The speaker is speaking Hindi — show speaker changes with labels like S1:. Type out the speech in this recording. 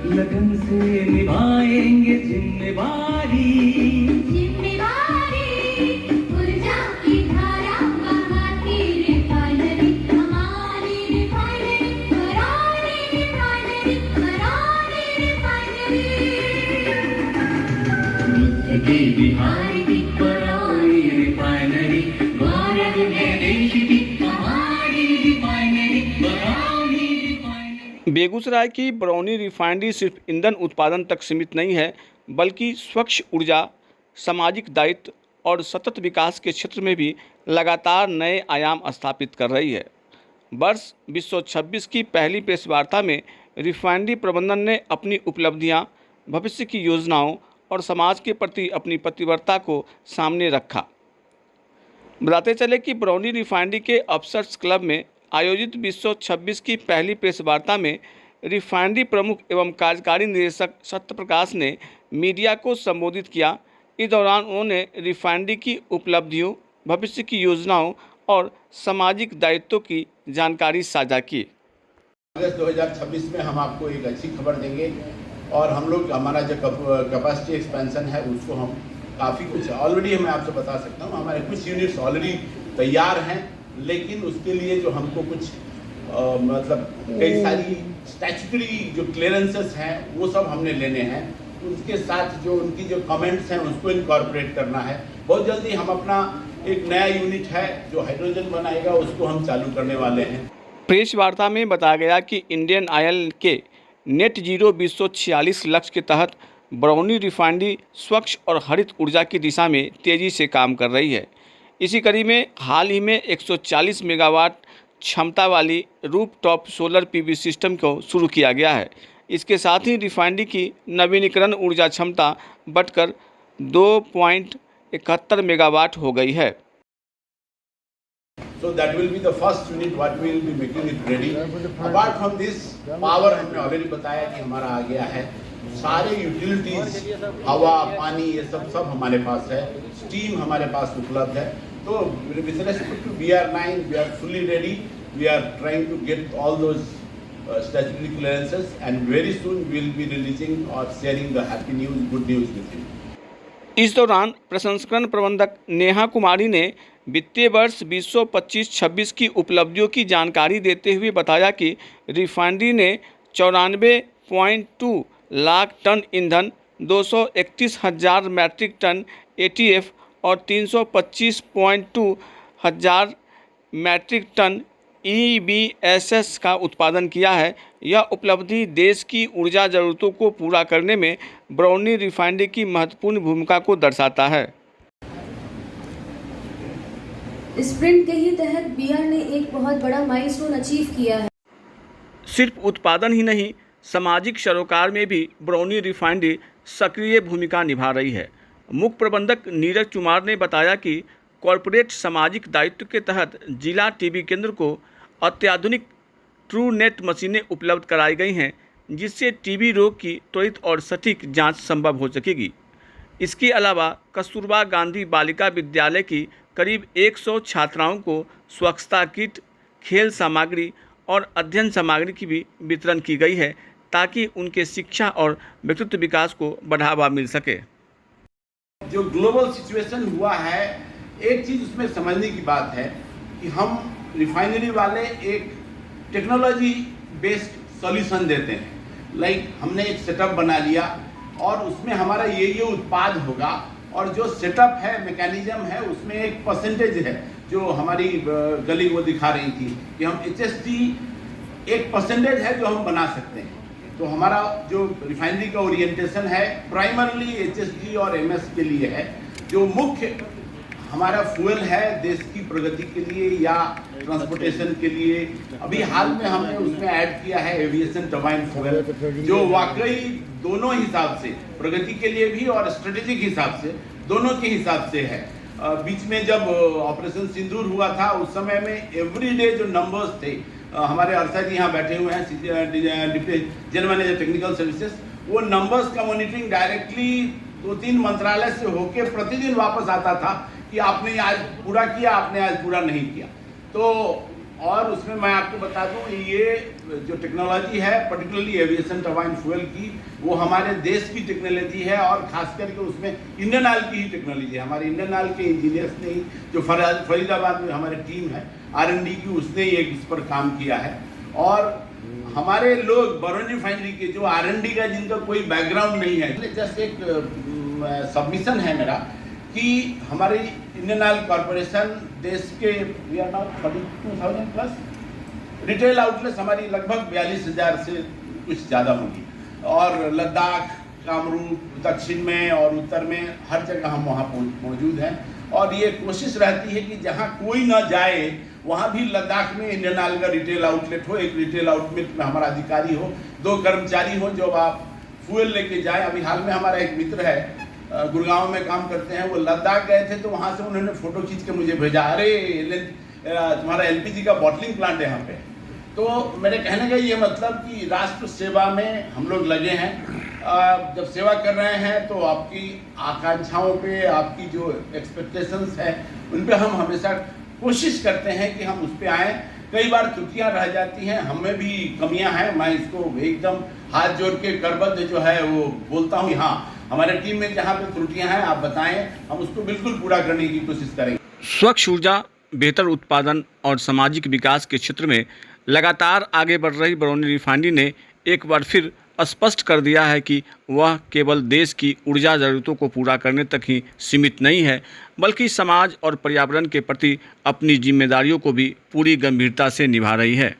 S1: लगन से निभाएंगे जिम्मेवारी,
S2: ऊर्जा की धारा बहाती रिफाइनरी, हमारी refinery, Barauni refinery, Barauni refinery.
S1: मुल्क की बिहार की बरौनी रिफाइनरी, गौरव है देश की हमारी रिफाइनरी, बरौनी रिफाइनरी।
S3: बेगूसराय की बरौनी रिफाइनरी सिर्फ ईंधन उत्पादन तक सीमित नहीं है, बल्कि स्वच्छ ऊर्जा, सामाजिक दायित्व और सतत विकास के क्षेत्र में भी लगातार नए आयाम स्थापित कर रही है। वर्ष 2026 की पहली प्रेस वार्ता में रिफाइनरी प्रबंधन ने अपनी उपलब्धियां, भविष्य की योजनाओं और समाज के प्रति अपनी प्रतिबद्धता को सामने रखा। बताते चले कि बरौनी रिफाइनरी के अफसर्स क्लब में आयोजित 2026 की पहली प्रेस वार्ता में रिफाइनरी प्रमुख एवं कार्यकारी निदेशक सत्यप्रकाश ने मीडिया को संबोधित किया। इस दौरान उन्होंने रिफाइनरी की उपलब्धियों, भविष्य की योजनाओं और सामाजिक दायित्वों की जानकारी साझा की।
S4: अगस्त 2026 में हम आपको एक अच्छी खबर देंगे और हम लोग हमारा जो कैपेसिटी एक्सपेंशन है उसको हम काफ़ी कुछ ऑलरेडी मैं आपसे बता सकता हूँ, हमारे कुछ यूनिट्स ऑलरेडी तैयार हैं, लेकिन उसके लिए जो हमको कुछ मतलब कई सारी स्टैट्यूटरी जो क्लियरेंसेस हैं वो सब हमने लेने हैं। उसके साथ जो उनकी जो कमेंट्स हैं उसको इनकॉर्पोरेट करना है। बहुत जल्दी हम अपना एक नया यूनिट है जो हाइड्रोजन बनाएगा उसको हम चालू करने वाले हैं।
S3: प्रेस वार्ता में बताया गया कि इंडियन ऑयल के नेट जीरो 2046 लक्ष्य के तहत बरौनी रिफाइनरी स्वच्छ और हरित ऊर्जा की दिशा में तेज़ी से काम कर रही है। इसी कड़ी में हाल ही में 140 मेगावाट क्षमता वाली रूफटॉप सोलर पीवी सिस्टम को शुरू किया गया है। इसके साथ ही रिफाइनरी की नवीनीकरण ऊर्जा क्षमता बढ़कर 2.71 मेगावाट हो गई है।
S4: So that will be the first unit what we will be making it ready. Apart from this, power हमने ऑलरेडी बताया कि हमारा आ गया है। सारे यूटिलिटीज, हवा, पानी, ये सब हमारे पास है। स्टीम हमारे पास उपलब्ध है। तो with respect to BR9, we are fully ready. We are trying to get all those statutory clearances, and very soon we will be releasing or sharing the happy news, good news with you.
S3: इस दौरान प्रसंस्करण प्रबंधक नेहा कुमारी ने वित्तीय वर्ष 2025-26 की उपलब्धियों की जानकारी देते हुए बताया कि रिफाइनरी ने 94.2 लाख टन ईंधन, 231,000 मैट्रिक टन ATF और 325.2 हजार मैट्रिक टन EBSS का उत्पादन किया है। यह उपलब्धि देश की ऊर्जा ज़रूरतों को पूरा करने में बरौनी रिफाइनरी की महत्वपूर्ण भूमिका को दर्शाता है।
S5: स्प्रिंट के ही तहत बीआर ने एक बहुत बड़ा माइलस्टोन अचीव किया है।
S3: सिर्फ उत्पादन ही नहीं, सामाजिक सरोकार में भी बरौनी रिफाइनरी सक्रिय भूमिका निभा रही है। मुख्य प्रबंधक नीरज कुमार ने बताया कि कॉरपोरेट सामाजिक दायित्व के तहत जिला टीबी केंद्र को अत्याधुनिक ट्रू नेट मशीनें उपलब्ध कराई गई हैं, जिससे टीबी रोग की त्वरित और सटीक जांच संभव हो सकेगी। इसके अलावा कस्तूरबा गांधी बालिका विद्यालय की करीब 100 छात्राओं को स्वच्छता किट, खेल सामग्री और अध्ययन सामग्री की भी वितरण की गई है, ताकि उनके शिक्षा और व्यक्तित्व विकास को बढ़ावा मिल सके।
S4: जो ग्लोबल सिचुएशन हुआ है, एक चीज़ उसमें समझने की बात है कि हम रिफाइनरी वाले एक टेक्नोलॉजी बेस्ड सॉल्यूशन देते हैं। लाइक हमने एक सेटअप बना लिया और उसमें हमारा ये उत्पाद होगा, और जो सेटअप है, मैकेनिज्म है, उसमें एक परसेंटेज है जो हमारी गली वो दिखा रही थी कि हम HSD एक परसेंटेज है जो हम बना सकते हैं। तो हमारा जो रिफाइनरी का ओरिएंटेशन है प्राइमरली HSD और MS के लिए है। जो मुख्य हमारा फ्यूल है देश की प्रगति के लिए या ट्रांसपोर्टेशन के लिए, अभी हाल में हमने उसमें ऐड किया है एविएशन टर्बाइन फ्यूल, जो वाकई दोनों हिसाब से, प्रगति के लिए भी और स्ट्रेटेजिक हिसाब से, दोनों के हिसाब से है। बीच में जब ऑपरेशन सिंदूर हुआ था उस समय में एवरीडे जो नंबर्स थे, हमारे अर्षा जी यहाँ बैठे हुए हैं, deputy general manager technical services, वो नंबर्स का मॉनिटरिंग डायरेक्टली 2-3 मंत्रालय से होके प्रतिदिन वापस आता था कि आपने आज पूरा किया, आपने आज पूरा नहीं किया। तो और उसमें मैं आपको बता दूं, ये जो टेक्नोलॉजी है पर्टिकुलरली एविएशन टरबाइन फ्यूल की, वो हमारे देश की टेक्नोलॉजी है और खास करके उसमें इंडियन ऑयल की ही टेक्नोलॉजी है। हमारे इंडियन ऑयल के इंजीनियर्स ने ही, जो फरीदाबाद में हमारी टीम है R&D की, उसने ही इस पर काम किया है। और हमारे लोग बरौनी रिफाइनरी के जो R&D का जिनका कोई बैकग्राउंड नहीं है, जस्ट एक सबमिशन है मेरा कि हमारी इंडियन ऑयल कॉरपोरेशन देश के we are now 42,000 plus retail outlets हमारी लगभग 42,000 से कुछ ज़्यादा होगी, और लद्दाख, कामरूप, दक्षिण में और उत्तर में हर जगह हम वहाँ मौजूद हैं। और ये कोशिश रहती है कि जहाँ कोई ना जाए वहाँ भी लद्दाख में इंडियन ऑयल का रिटेल आउटलेट हो, एक रिटेल आउटलेट में हमारा अधिकारी हो, 2 कर्मचारी हो जो आप फ्यूल लेके जाए। अभी हाल में हमारा एक मित्र है गुड़गांव में काम करते हैं, वो लद्दाख गए थे तो वहाँ से उन्होंने फ़ोटो खींच के मुझे भेजा, अरे तुम्हारा LPG का बॉटलिंग प्लांट है यहाँ पे। तो मेरे कहने का ये मतलब कि राष्ट्र सेवा में हम लोग लगे हैं। जब सेवा कर रहे हैं तो आपकी आकांक्षाओं पे, आपकी जो एक्सपेक्टेशंस हैं उन पे हम हमेशा कोशिश करते हैं कि हम उस पर आएँ। कई बार त्रुटियां रह जाती हैं, हमें भी कमियां हैं, मैं इसको एकदम हाथ जोड़ के करबद्ध जो है वो बोलता हूँ। हाँ, हमारे टीम में जहाँ पे त्रुटियां हैं आप बताएं, हम उसको बिल्कुल पूरा करने की कोशिश करेंगे।
S3: स्वच्छ ऊर्जा, बेहतर उत्पादन और सामाजिक विकास के क्षेत्र में लगातार आगे बढ़ रही बरौनी रिफाइनरी ने एक बार फिर स्पष्ट कर दिया है कि वह केवल देश की ऊर्जा ज़रूरतों को पूरा करने तक ही सीमित नहीं है, बल्कि समाज और पर्यावरण के प्रति अपनी जिम्मेदारियों को भी पूरी गंभीरता से निभा रही है।